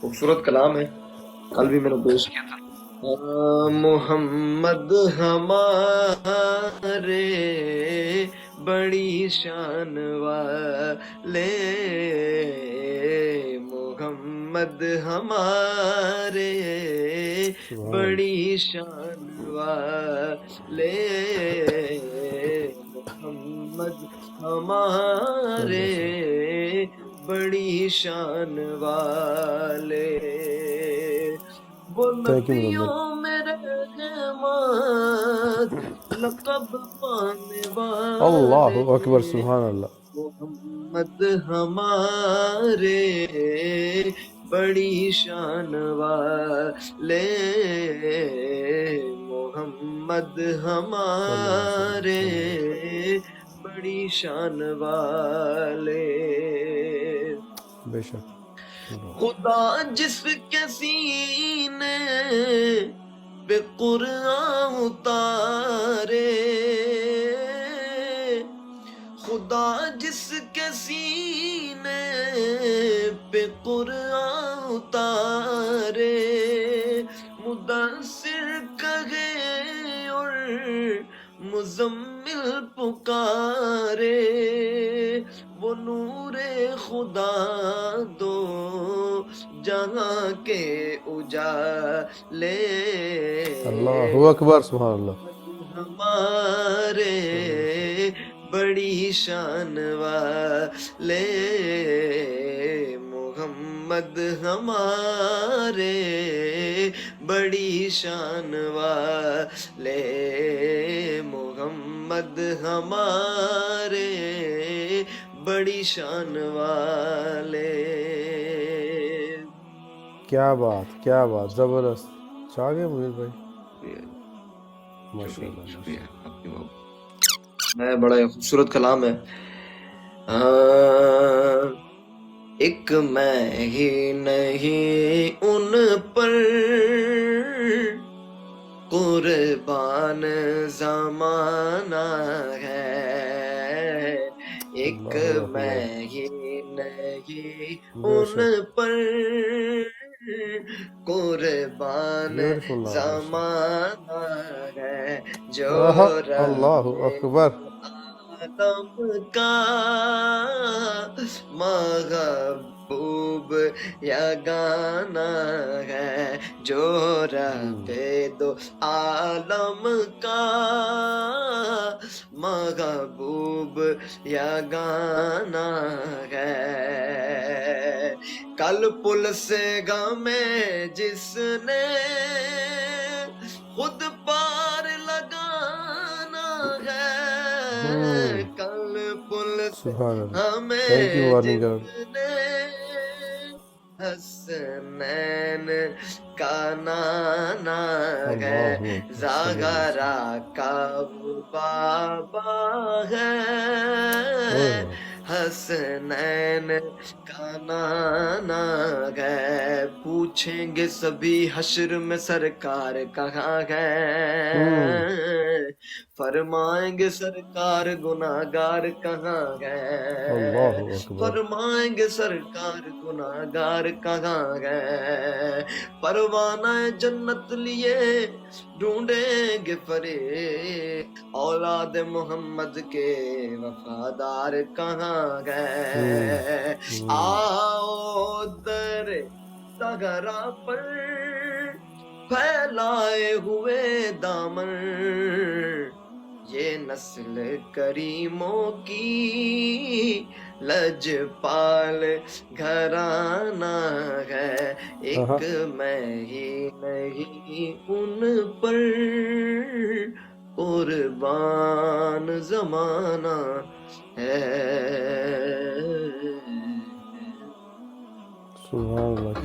خوبصورت کلام ہے، کل بھی میں نے پیش کیا تھا۔ محمد ہمارے بڑی شان والے، محمد ہمارے بڑی شان والے، محمد ہمارے بڑی شان والے، وہ نبیوں میں رحمت لقب پانے اللہ والے، اکبر، سبحان اللہ۔ محمد ہمارے بڑی شان والے، محمد ہمارے بڑی شان والے، بے شک خدا جس کے سینے پہ قرآن اتارے، خدا جس کے سینے پہ قرآن اتارے، مدثر کہے اور مزمل پکارے، وہ نور خدا دو جہاں کے اجالے، اللہ اکبر، سبحان اللہ۔ ہمارے بڑی شان والے، محمد ہمارے بڑی شان والے، محمد ہمارے بڑی شان والے۔ کیا بات، کیا بات، زبردست۔ چاہ گئے منیر بھائی، ماشاء اللہ، شکریہ آپ کی محبت ہے، بڑا خوبصورت کلام ہے۔ ایک میں ہی نہیں ان پر قربان زمانہ ہے، ایک میں ہی نہیں ان پر قربان زمانہ ہے، جو اللہ اکبر، عالم کا محبوب یگانہ ہے، جو رب دو عالم کا محبوب یگانہ ہے، کل پل سے گامے جس نے خود پار لگانا ہے، کل پل سے ہمیں جس نے حسنین کا نانا ہے، زاغرا کا بابا ہے، حسنین کا نانا ہے، پوچھیں گے سبھی حشر میں سرکار کہاں ہے، فرمائیں گے سرکار گناہگار کہاں گئے، فرمائیں گے سرکار گناہگار کہاں گئے، پروانہ جنت لیے ڈھونڈیں گے فریب، اولاد محمد کے وفادار کہاں گئے، آؤ در سغرا پر پھیلائے ہوئے دامن، یہ نسل کریموں کی لجپال گھرانہ ہے، ایک میں ہی نہیں ان پر قربان زمانہ ہے۔ سبحان اللہ۔